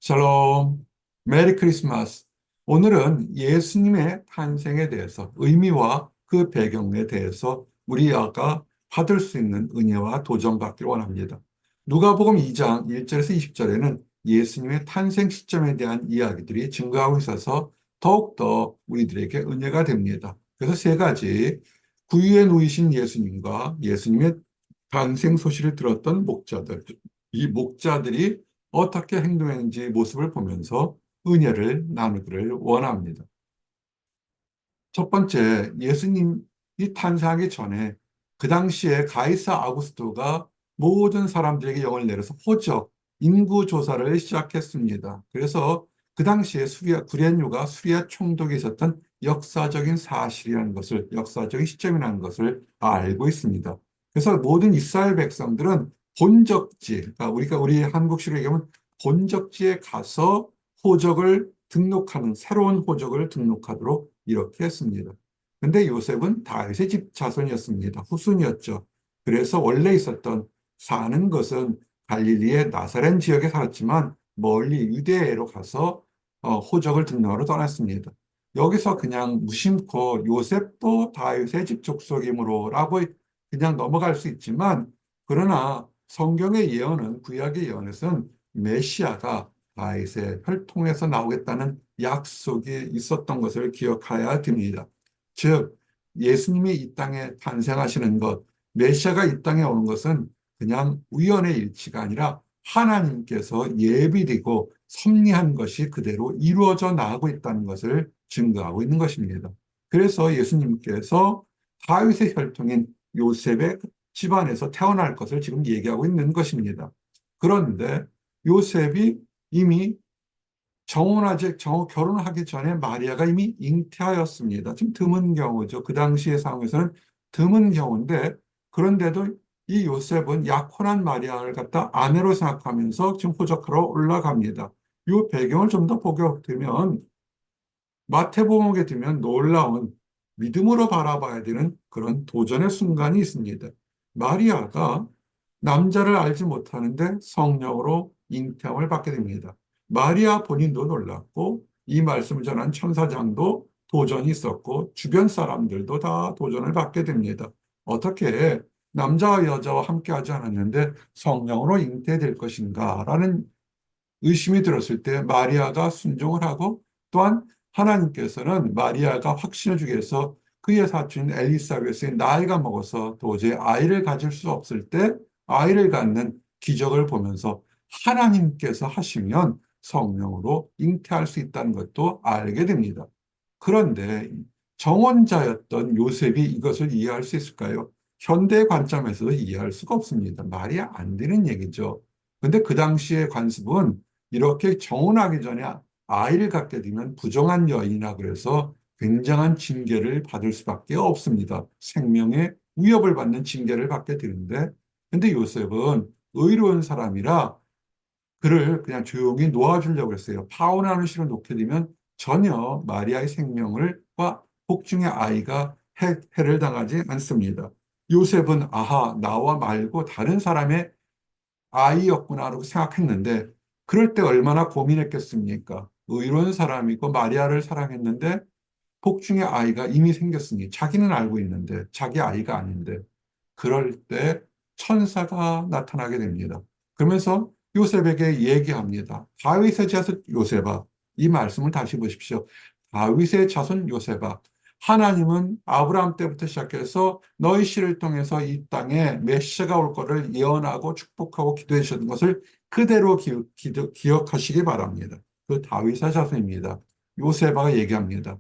샬롬, 메리 크리스마스. 오늘은 예수님의 탄생에 대해서 의미와 그 배경에 대해서 우리가 받을 수 있는 은혜와 도전받기를 원합니다. 누가복음 2장 1절에서 20절에는 예수님의 탄생 시점에 대한 이야기들이 증거하고 있어서 더욱더 우리들에게 은혜가 됩니다. 그래서 세 가지 구유에 누이신 예수님과 예수님의 탄생 소식을 들었던 목자들, 이 목자들이 어떻게 행동했는지 모습을 보면서 은혜를 나누기를 원합니다. 첫 번째, 예수님이 탄생하기 전에 그 당시에 가이사 아구스토가 모든 사람들에게 영을 내려서 호적, 인구 조사를 시작했습니다. 그래서 그 당시에 구레뉴가 수리아 총독에 있었던 역사적인 사실이라는 것을, 역사적인 시점이라는 것을 알고 있습니다. 그래서 모든 이스라엘 백성들은 본적지, 그러니까 우리 한국식으로 얘기하면 본적지에 가서 호적을 등록하는, 새로운 호적을 등록하도록 이렇게 했습니다. 근데 요셉은 다윗의 집 자손이었습니다. 후손이었죠. 그래서 원래 있었던 사는 것은 갈릴리의 나사렛 지역에 살았지만 멀리 유대로 가서 호적을 등록하러 떠났습니다. 여기서 그냥 무심코 요셉도 다윗의 집 족속이므로라고 그냥 넘어갈 수 있지만, 그러나 성경의 예언은, 구약의 예언에서는 메시아가 다윗의 혈통에서 나오겠다는 약속이 있었던 것을 기억해야 됩니다. 즉, 예수님이 이 땅에 탄생하시는 것, 메시아가 이 땅에 오는 것은 그냥 우연의 일치가 아니라 하나님께서 예비되고 섭리한 것이 그대로 이루어져 나가고 있다는 것을 증거하고 있는 것입니다. 그래서 예수님께서 다윗의 혈통인 요셉의 집안에서 태어날 것을 지금 얘기하고 있는 것입니다. 그런데 요셉이 이미 결혼하기 전에 마리아가 이미 잉태하였습니다. 지금 드문 경우죠. 그 당시의 상황에서는 드문 경우인데, 그런데도 이 요셉은 약혼한 마리아를 갖다 아내로 생각하면서 지금 호적하러 올라갑니다. 이 배경을 좀 더 보게 되면, 마태복음에 되면 놀라운 믿음으로 바라봐야 되는 그런 도전의 순간이 있습니다. 마리아가 남자를 알지 못하는데 성령으로 잉태함을 받게 됩니다. 마리아 본인도 놀랐고, 이 말씀을 전한 천사장도 도전이 있었고, 주변 사람들도 다 도전을 받게 됩니다. 어떻게 남자와 여자와 함께 하지 않았는데 성령으로 잉태될 것인가? 라는 의심이 들었을 때 마리아가 순종을 하고, 또한 하나님께서는 마리아가 확신을 주기 위해서 그의 사촌인 엘리사벳의 나이가 먹어서 도저히 아이를 가질 수 없을 때 아이를 갖는 기적을 보면서 하나님께서 하시면 성령으로 잉태할 수 있다는 것도 알게 됩니다. 그런데 정혼자였던 요셉이 이것을 이해할 수 있을까요? 현대 관점에서도 이해할 수가 없습니다. 말이 안 되는 얘기죠. 근데 그 당시의 관습은 이렇게 정혼하기 전에 아이를 갖게 되면 부정한 여인이라 그래서 굉장한 징계를 받을 수밖에 없습니다. 생명의 위협을 받는 징계를 받게 되는데, 근데 요셉은 의로운 사람이라 그를 그냥 조용히 놓아주려고 했어요. 파혼하는 식으로 놓게 되면 전혀 마리아의 생명과 복중의 아이가 해를 당하지 않습니다. 요셉은 아하, 나와 말고 다른 사람의 아이였구나라고 생각했는데, 그럴 때 얼마나 고민했겠습니까? 의로운 사람이고 마리아를 사랑했는데 복중의 아이가 이미 생겼으니 자기는 알고 있는데 자기 아이가 아닌데, 그럴 때 천사가 나타나게 됩니다. 그러면서 요셉에게 얘기합니다. 다윗의 자손 요셉아, 이 말씀을 다시 보십시오. 다윗의 자손 요셉아, 하나님은 아브라함 때부터 시작해서 너희 씨를 통해서 이 땅에 메시아가 올 거를 예언하고 축복하고 기도해 주셨던 것을 그대로 기억하시기 바랍니다. 그 다윗의 자손입니다. 요셉아가 얘기합니다.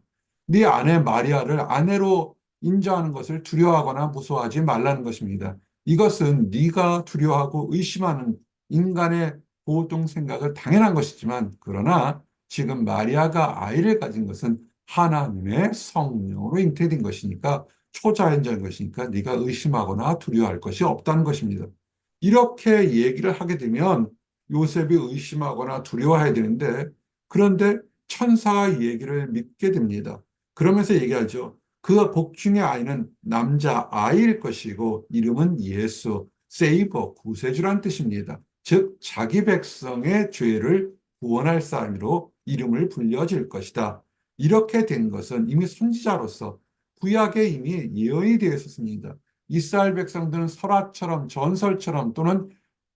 네 아내 마리아를 아내로 인정하는 것을 두려워하거나 무서워하지 말라는 것입니다. 이것은 네가 두려워하고 의심하는 인간의 보통 생각을 당연한 것이지만, 그러나 지금 마리아가 아이를 가진 것은 하나님의 성령으로 잉태된 것이니까, 초자연적인 것이니까 네가 의심하거나 두려워할 것이 없다는 것입니다. 이렇게 얘기를 하게 되면 요셉이 의심하거나 두려워해야 되는데, 그런데 천사가 얘기를 믿게 됩니다. 그러면서 얘기하죠. 그 복중의 아이는 남자 아이일 것이고 이름은 예수, 세이버, 구세주란 뜻입니다. 즉 자기 백성의 죄를 구원할 사람으로 이름을 불려질 것이다. 이렇게 된 것은 이미 선지자로서 구약에 이미 예언이 되어 있었습니다. 이스라엘 백성들은 설화처럼 전설처럼 또는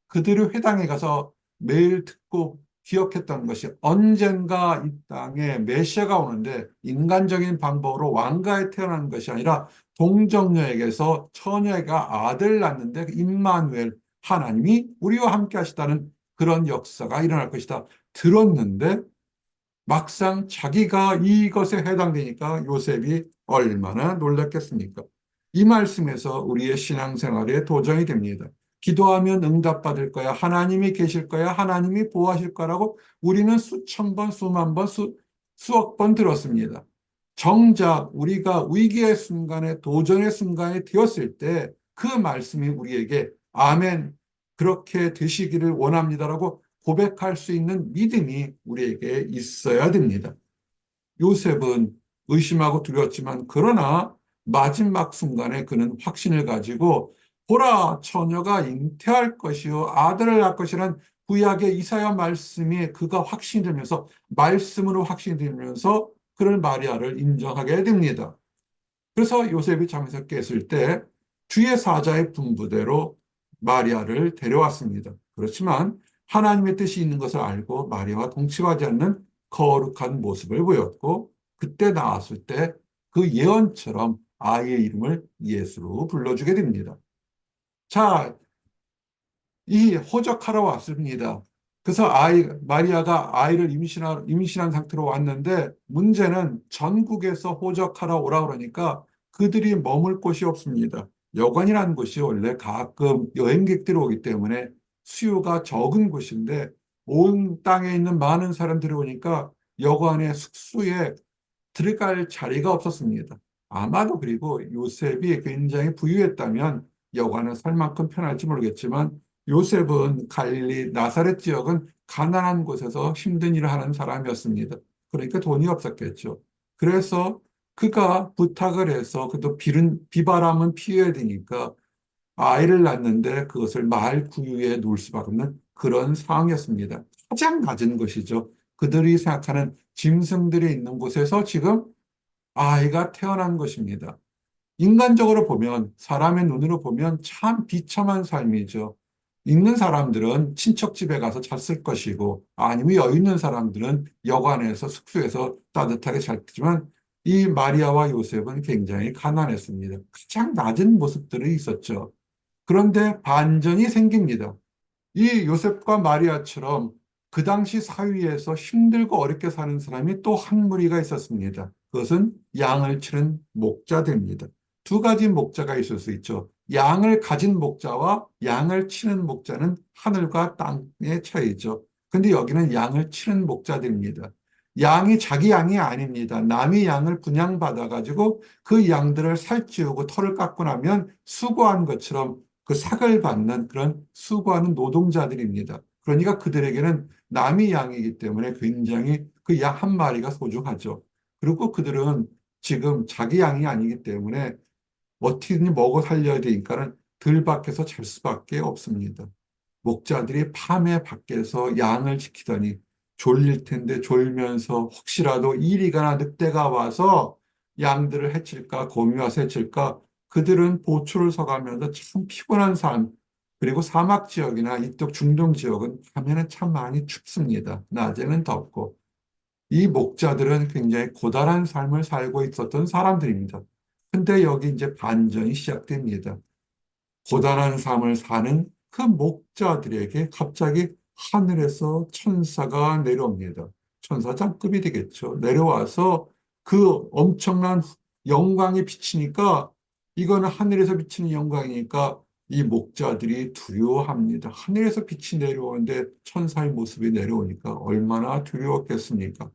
그들의 회당에 가서 매일 듣고 기억했던 것이 언젠가 이 땅에 메시아가 오는데 인간적인 방법으로 왕가에 태어난 것이 아니라 동정녀에게서 처녀가 아들을 낳는데 임마누엘 하나님이 우리와 함께 하시다는 그런 역사가 일어날 것이다. 들었는데 막상 자기가 이것에 해당되니까 요셉이 얼마나 놀랐겠습니까? 이 말씀에서 우리의 신앙생활에 도전이 됩니다. 기도하면 응답받을 거야. 하나님이 계실 거야. 하나님이 보호하실 거라고 우리는 수천 번, 수만 번, 수억 번 들었습니다. 정작 우리가 위기의 순간에 도전의 순간에 되었을 때 그 말씀이 우리에게 아멘, 그렇게 되시기를 원합니다라고 고백할 수 있는 믿음이 우리에게 있어야 됩니다. 요셉은 의심하고 두려웠지만 그러나 마지막 순간에 그는 확신을 가지고 보라, 처녀가 잉태할 것이요 아들을 낳을 것이라는 구약의 이사야 말씀이 그가 확신이 들면서 말씀으로 확신이 들면서 그를 마리아를 인정하게 됩니다. 그래서 요셉이 잠에서 깼을 때 주의 사자의 분부대로 마리아를 데려왔습니다. 그렇지만 하나님의 뜻이 있는 것을 알고 마리아와 동침하지 않는 거룩한 모습을 보였고 그때 나왔을 때 그 예언처럼 아이의 이름을 예수로 불러주게 됩니다. 자, 이 호적하러 왔습니다. 그래서 마리아가 아이를 임신한 상태로 왔는데 문제는 전국에서 호적하러 오라 그러니까 그들이 머물 곳이 없습니다. 여관이라는 곳이 원래 가끔 여행객들이 오기 때문에 수요가 적은 곳인데 온 땅에 있는 많은 사람들이 오니까 여관의 숙소에 들어갈 자리가 없었습니다. 아마도 그리고 요셉이 굉장히 부유했다면 여관을 살 만큼 편할지 모르겠지만 요셉은 갈릴리 나사렛 지역은 가난한 곳에서 힘든 일을 하는 사람이었습니다. 그러니까 돈이 없었겠죠. 그래서 그가 부탁을 해서 그도 비바람은 피해야 되니까 아이를 낳는데 그것을 마을 구유에 놓을 수밖에 없는 그런 상황이었습니다. 가장 낮은 것이죠. 그들이 생각하는 짐승들이 있는 곳에서 지금 아이가 태어난 것입니다. 인간적으로 보면, 사람의 눈으로 보면 참 비참한 삶이죠. 있는 사람들은 친척 집에 가서 잤을 것이고, 아니면 여유 있는 사람들은 여관에서, 숙소에서 따뜻하게 잤지만, 이 마리아와 요셉은 굉장히 가난했습니다. 가장 낮은 모습들이 있었죠. 그런데 반전이 생깁니다. 이 요셉과 마리아처럼 그 당시 사회에서 힘들고 어렵게 사는 사람이 또 한 무리가 있었습니다. 그것은 양을 치는 목자들입니다. 두 가지 목자가 있을 수 있죠. 양을 가진 목자와 양을 치는 목자는 하늘과 땅의 차이죠. 근데 여기는 양을 치는 목자들입니다. 양이 자기 양이 아닙니다. 남이 양을 분양받아가지고 그 양들을 살찌우고 털을 깎고 나면 수고한 것처럼 그 삭을 받는 그런 수고하는 노동자들입니다. 그러니까 그들에게는 남이 양이기 때문에 굉장히 그 양 한 마리가 소중하죠. 그리고 그들은 지금 자기 양이 아니기 때문에 어떻게든 먹어 살려야 되니까는 들밖에서 잘 수밖에 없습니다. 목자들이 밤에 밖에서 양을 지키더니 졸릴 텐데 졸면서 혹시라도 이리가나 늑대가 와서 양들을 해칠까 곰이 와서 해칠까 그들은 보초를 서가면서 참 피곤한 삶 그리고 사막 지역이나 이쪽 중동 지역은 밤에는 참 많이 춥습니다. 낮에는 덥고 이 목자들은 굉장히 고달한 삶을 살고 있었던 사람들입니다. 근데 여기 이제 반전이 시작됩니다. 고단한 삶을 사는 그 목자들에게 갑자기 하늘에서 천사가 내려옵니다. 천사장급이 되겠죠. 내려와서 그 엄청난 영광이 비치니까 이거는 하늘에서 비치는 영광이니까 이 목자들이 두려워합니다. 하늘에서 빛이 내려오는데 천사의 모습이 내려오니까 얼마나 두려웠겠습니까?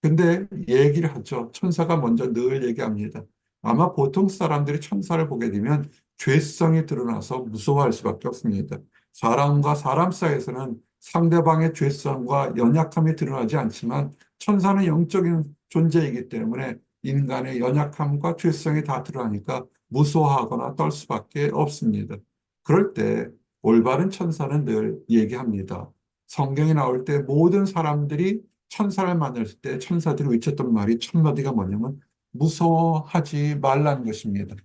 근데 얘기를 하죠. 천사가 먼저 늘 얘기합니다. 아마 보통 사람들이 천사를 보게 되면 죄성이 드러나서 무서워할 수밖에 없습니다. 사람과 사람 사이에서는 상대방의 죄성과 연약함이 드러나지 않지만 천사는 영적인 존재이기 때문에 인간의 연약함과 죄성이 다 드러나니까 무서워하거나 떨 수밖에 없습니다. 그럴 때 올바른 천사는 늘 얘기합니다. 성경에 나올 때 모든 사람들이 천사를 만났을 때 천사들이 외쳤던 말이 첫 마디가 뭐냐면 무서워하지 말라는 것입니다.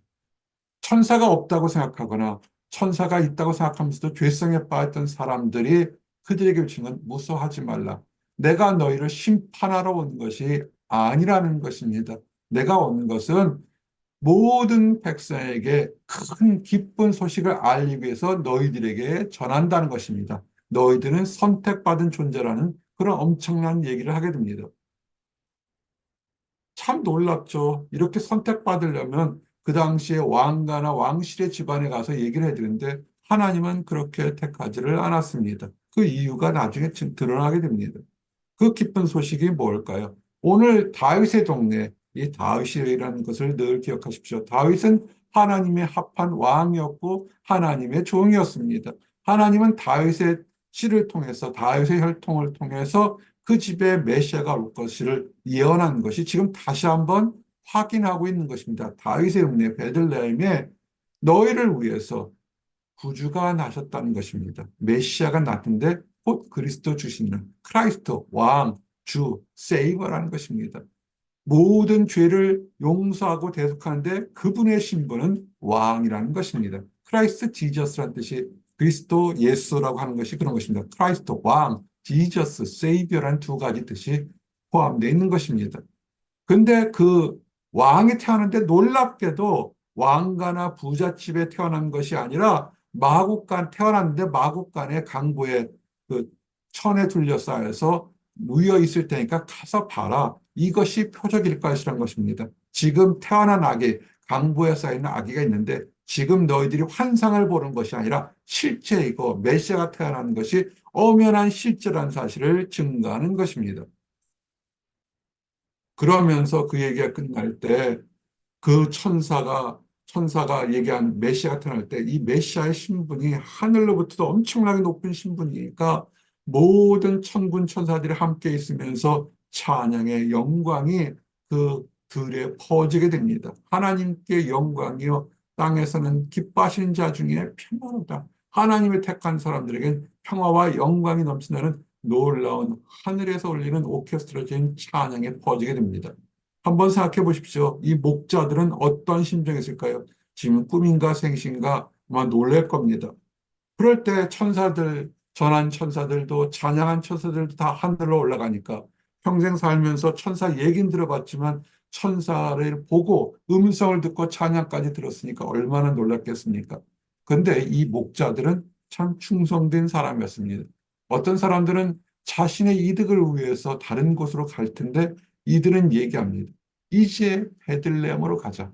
천사가 없다고 생각하거나 천사가 있다고 생각하면서도 죄성에 빠졌던 사람들이 그들에게 외친 건 무서워하지 말라. 내가 너희를 심판하러 온 것이 아니라는 것입니다. 내가 온 것은 모든 백성에게 큰 기쁜 소식을 알리기 위해서 너희들에게 전한다는 것입니다. 너희들은 선택받은 존재라는 그런 엄청난 얘기를 하게 됩니다. 참 놀랍죠. 이렇게 선택받으려면 그 당시에 왕가나 왕실의 집안에 가서 얘기를 해야 되는데 하나님은 그렇게 택하지를 않았습니다. 그 이유가 나중에 드러나게 됩니다. 그 기쁜 소식이 뭘까요? 오늘 다윗의 동네, 이 다윗이라는 것을 늘 기억하십시오. 다윗은 하나님의 합한 왕이었고 하나님의 종이었습니다. 하나님은 다윗의 씨를 통해서 다윗의 혈통을 통해서 그 집에 메시아가 올 것을 예언한 것이 지금 다시 한번 확인하고 있는 것입니다. 다윗의 읍내 베들레헴에 너희를 위해서 구주가 나셨다는 것입니다. 메시아가 났는데 곧 그리스도 주시는 크라이스트 왕, 주, 세이버라는 것입니다. 모든 죄를 용서하고 대속하는데 그분의 신분은 왕이라는 것입니다. 크라이스트 지저스라는 뜻이 그리스도 예수라고 하는 것이 그런 것입니다. 크라이스트 왕, 지저스, 세이버라는 두 가지 뜻이 포함되어 있는 것입니다. 근데 그 왕이 태어났는데 놀랍게도 왕가나 부잣집에 태어난 것이 아니라 마국간 태어났는데 마국간의 강보에 그 천에 둘러싸여서 누워 있을 테니까 가서 봐라. 이것이 표적일 것이란 것입니다. 지금 태어난 아기, 강보에 쌓이는 아기가 있는데 지금 너희들이 환상을 보는 것이 아니라 실제이고 메시아가 태어나는 것이 엄연한 실제라는 사실을 증거하는 것입니다. 그러면서 그 얘기가 끝날 때 그 천사가 얘기한 메시아가 태어날 때 이 메시아의 신분이 하늘로부터도 엄청나게 높은 신분이니까 모든 천군 천사들이 함께 있으면서 찬양의 영광이 그 들에 퍼지게 됩니다. 하나님께 영광이요 땅에서는 기뻐하시는 자 중에 평화로다. 하나님의 택한 사람들에겐 평화와 영광이 넘치는 놀라운 하늘에서 울리는 오케스트라적인 찬양이 퍼지게 됩니다. 한번 생각해 보십시오. 이 목자들은 어떤 심정이 있을까요? 지금 꿈인가 생신가 아마 놀랄 겁니다. 그럴 때 천사들, 전한 천사들도 찬양한 천사들도 다 하늘로 올라가니까 평생 살면서 천사 얘긴 들어봤지만 천사를 보고 음성을 듣고 찬양까지 들었으니까 얼마나 놀랐겠습니까? 근데 이 목자들은 참 충성된 사람이었습니다. 어떤 사람들은 자신의 이득을 위해서 다른 곳으로 갈 텐데 이들은 얘기합니다. 이제 베들레헴으로 가자.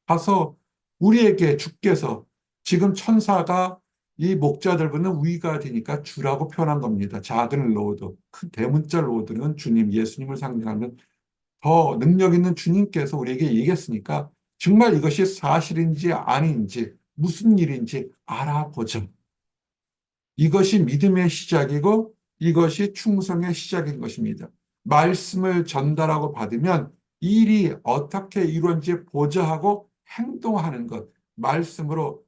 가서 우리에게 주께서 지금 천사가 이 목자들보다는 위가 되니까 주라고 표현한 겁니다. 작은 로드, 큰 대문자 로드는 주님, 예수님을 상징하는 더 능력 있는 주님께서 우리에게 얘기했으니까 정말 이것이 사실인지 아닌지 무슨 일인지 알아보자. 이것이 믿음의 시작이고 이것이 충성의 시작인 것입니다. 말씀을 전달하고 받으면 일이 어떻게 이루어진지 보자 하고 행동하는 것, 말씀으로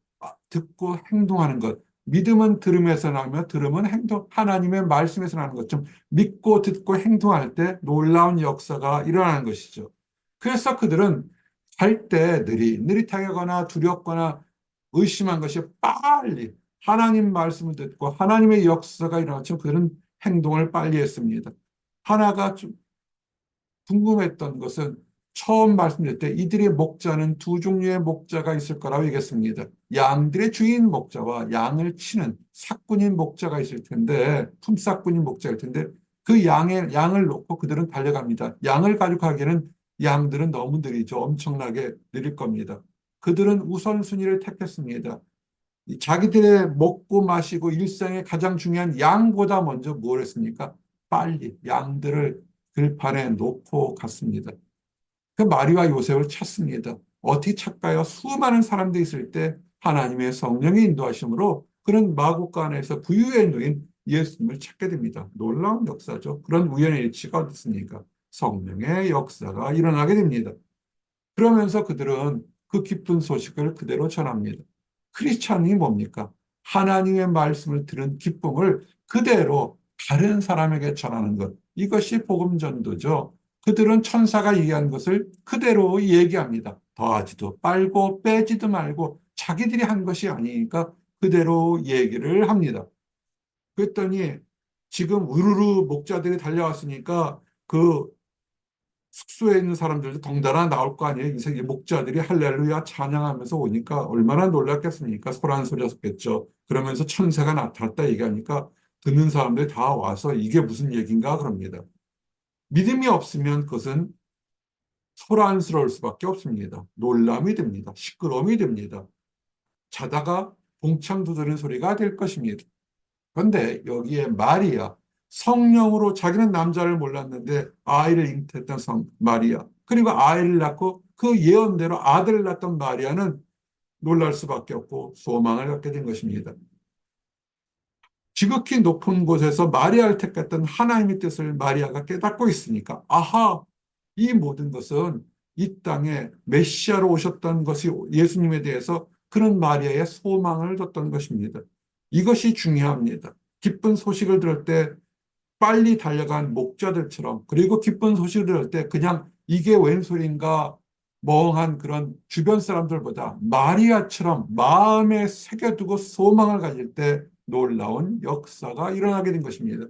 듣고 행동하는 것, 믿음은 들음에서 나며 들음은 행동, 하나님의 말씀에서 나는 것, 좀 믿고 듣고 행동할 때 놀라운 역사가 일어나는 것이죠. 그래서 그들은 갈 때 느릿하거나 두렵거나 의심한 것이 빨리 하나님 말씀을 듣고 하나님의 역사가 일어나서 그들은 행동을 빨리 했습니다. 하나가 좀 궁금했던 것은 처음 말씀드릴 때 이들의 목자는 두 종류의 목자가 있을 거라고 얘기했습니다. 양들의 주인 목자와 양을 치는 삭군인 목자가 있을 텐데, 품삭군인 목자일 텐데, 그 양을 놓고 그들은 달려갑니다. 양을 가지고 가기에는 양들은 너무 느리죠. 엄청나게 느릴 겁니다. 그들은 우선순위를 택했습니다. 자기들의 먹고 마시고 일상의 가장 중요한 양보다 먼저 뭘 했습니까? 빨리 양들을 들판에 놓고 갔습니다. 그 마리와 요셉을 찾습니다. 어떻게 찾까요? 수많은 사람들이 있을 때 하나님의 성령의 인도하심으로 그런 마국간에서 부유에 놓인 예수님을 찾게 됩니다. 놀라운 역사죠. 그런 우연의 일치가 어디 있습니까? 성령의 역사가 일어나게 됩니다. 그러면서 그들은 그 기쁜 소식을 그대로 전합니다. 크리스찬이 뭡니까? 하나님의 말씀을 들은 기쁨을 그대로 다른 사람에게 전하는 것. 이것이 복음 전도죠. 그들은 천사가 얘기한 것을 그대로 얘기합니다. 더하지도 말고 빼지도 말고 자기들이 한 것이 아니니까 그대로 얘기를 합니다. 그랬더니 지금 우르르 목자들이 달려왔으니까 그 숙소에 있는 사람들도 덩달아 나올 거 아니에요. 이 목자들이 할렐루야 찬양하면서 오니까 얼마나 놀랐겠습니까? 소란 소리였겠죠. 그러면서 천사가 나타났다 얘기하니까 듣는 사람들이 다 와서 이게 무슨 얘기인가 그럽니다. 믿음이 없으면 그것은 소란스러울 수밖에 없습니다. 놀람이 됩니다. 시끄러움이 됩니다. 자다가 봉창 두드리는 소리가 될 것입니다. 그런데 여기에 마리아, 성령으로 자기는 남자를 몰랐는데 아이를 잉태했던 마리아, 그리고 아이를 낳고 그 예언대로 아들을 낳던 마리아는 놀랄 수밖에 없고 소망을 갖게 된 것입니다. 지극히 높은 곳에서 마리아를 택했던 하나님의 뜻을 마리아가 깨닫고 있으니까 아하, 이 모든 것은 이 땅에 메시아로 오셨던 것이 예수님에 대해서 그런 마리아의 소망을 뒀던 것입니다. 이것이 중요합니다. 기쁜 소식을 들을 때 빨리 달려간 목자들처럼, 그리고 기쁜 소식을 들을 때 그냥 이게 웬 소린가 멍한 그런 주변 사람들보다 마리아처럼 마음에 새겨두고 소망을 가질 때 놀라운 역사가 일어나게 된 것입니다.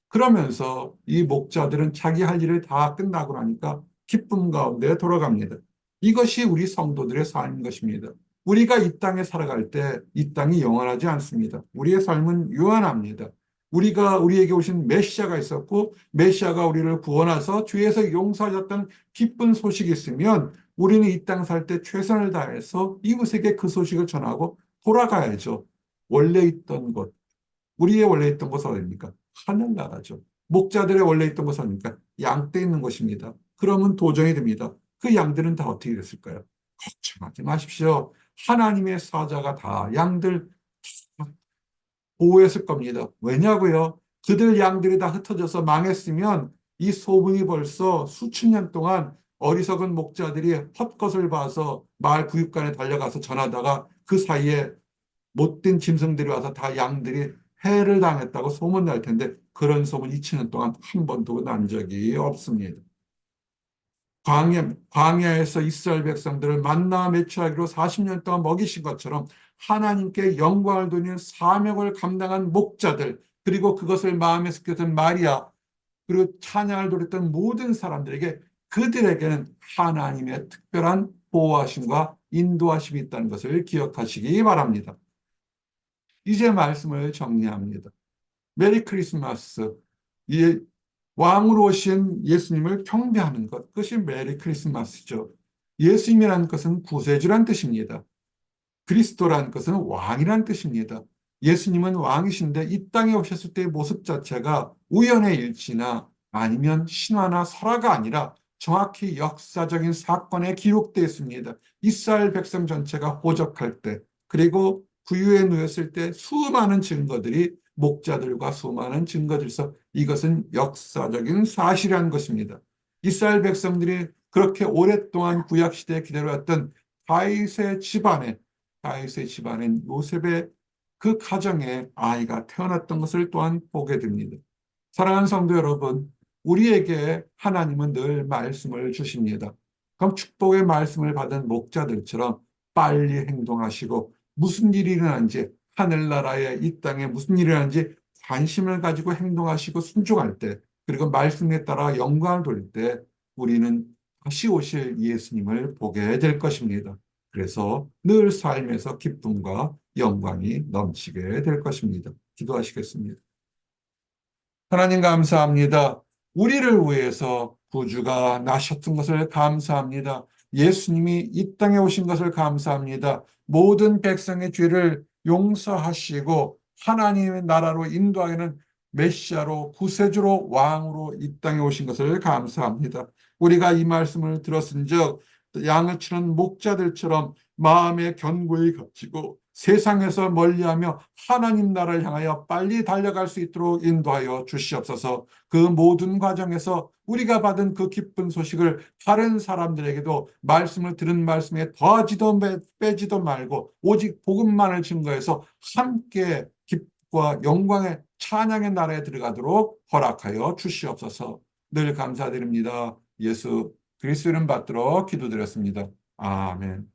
그러면서 이 목자들은 자기 할 일을 다 끝나고 나니까 기쁨 가운데 돌아갑니다. 이것이 우리 성도들의 삶인 것입니다. 우리가 이 땅에 살아갈 때 이 땅이 영원하지 않습니다. 우리의 삶은 유한합니다. 우리에게 오신 메시아가 있었고 메시아가 우리를 구원해서 주에서 용서하셨던 기쁜 소식이 있으면 우리는 이 땅 살 때 최선을 다해서 이웃에게 그 소식을 전하고 돌아가야죠. 원래 있던 곳, 우리의 원래 있던 곳은 어디입니까? 하늘나라죠. 목자들의 원래 있던 곳은 어디입니까? 양떼 있는 곳입니다. 그러면 도정이 됩니다. 그 양들은 다 어떻게 됐을까요? 걱정하지 마십시오. 하나님의 사자가 다 양들 보호했을 겁니다. 왜냐고요? 그들 양들이 다 흩어져서 망했으면 이 소문이 벌써 수천 년 동안 어리석은 목자들이 헛것을 봐서 마을 구육간에 달려가서 전하다가 그 사이에 못된 짐승들이 와서 다 양들이 해를 당했다고 소문날 텐데 그런 소문 2000년 동안 한 번도 난 적이 없습니다. 광야에서 이스라엘 백성들을 만나 매출하기로 40년 동안 먹이신 것처럼 하나님께 영광을 돌리는 사명을 감당한 목자들, 그리고 그것을 마음에 새겼던 마리아, 그리고 찬양을 돌렸던 모든 사람들에게 그들에게는 하나님의 특별한 보호하심과 인도하심이 있다는 것을 기억하시기 바랍니다. 이제 말씀을 정리합니다. 메리 크리스마스. 이 왕으로 오신 예수님을 경배하는 것. 그것이 메리 크리스마스죠. 예수님이라는 것은 구세주란 뜻입니다. 그리스도라는 것은 왕이란 뜻입니다. 예수님은 왕이신데 이 땅에 오셨을 때의 모습 자체가 우연의 일치나 아니면 신화나 설화가 아니라 정확히 역사적인 사건에 기록되어 있습니다. 이스라엘 백성 전체가 호적할 때, 그리고 구유에 누웠을 때 수많은 증거들이 목자들과 수많은 증거들에서 이것은 역사적인 사실이라는 것입니다. 이스라엘 백성들이 그렇게 오랫동안 구약시대에 기다려왔던 다윗의 집안에 다윗의 집안인 요셉의 그 가정에 아이가 태어났던 것을 또한 보게 됩니다. 사랑하는 성도 여러분, 우리에게 하나님은 늘 말씀을 주십니다. 그럼 축복의 말씀을 받은 목자들처럼 빨리 행동하시고 무슨 일이 일어나는지, 하늘나라에 이 땅에 무슨 일이 일어나는지 관심을 가지고 행동하시고 순종할 때, 그리고 말씀에 따라 영광을 돌릴 때 우리는 다시 오실 예수님을 보게 될 것입니다. 그래서 늘 삶에서 기쁨과 영광이 넘치게 될 것입니다. 기도하시겠습니다. 하나님 감사합니다. 우리를 위해서 구주가 나셨던 것을 감사합니다. 예수님이 이 땅에 오신 것을 감사합니다. 모든 백성의 죄를 용서하시고 하나님의 나라로 인도하기는 메시아로 구세주로 왕으로 이 땅에 오신 것을 감사합니다. 우리가 이 말씀을 들었은즉 양을 치는 목자들처럼 마음의 견고히 갇히고 세상에서 멀리하며 하나님 나라를 향하여 빨리 달려갈 수 있도록 인도하여 주시옵소서. 그 모든 과정에서 우리가 받은 그 기쁜 소식을 다른 사람들에게도 말씀을 들은 말씀에 더하지도 빼지도 말고 오직 복음만을 증거해서 함께 기쁨과 영광의 찬양의 나라에 들어가도록 허락하여 주시옵소서. 늘 감사드립니다. 예수 그리스도 이름 받들어 기도드렸습니다. 아멘.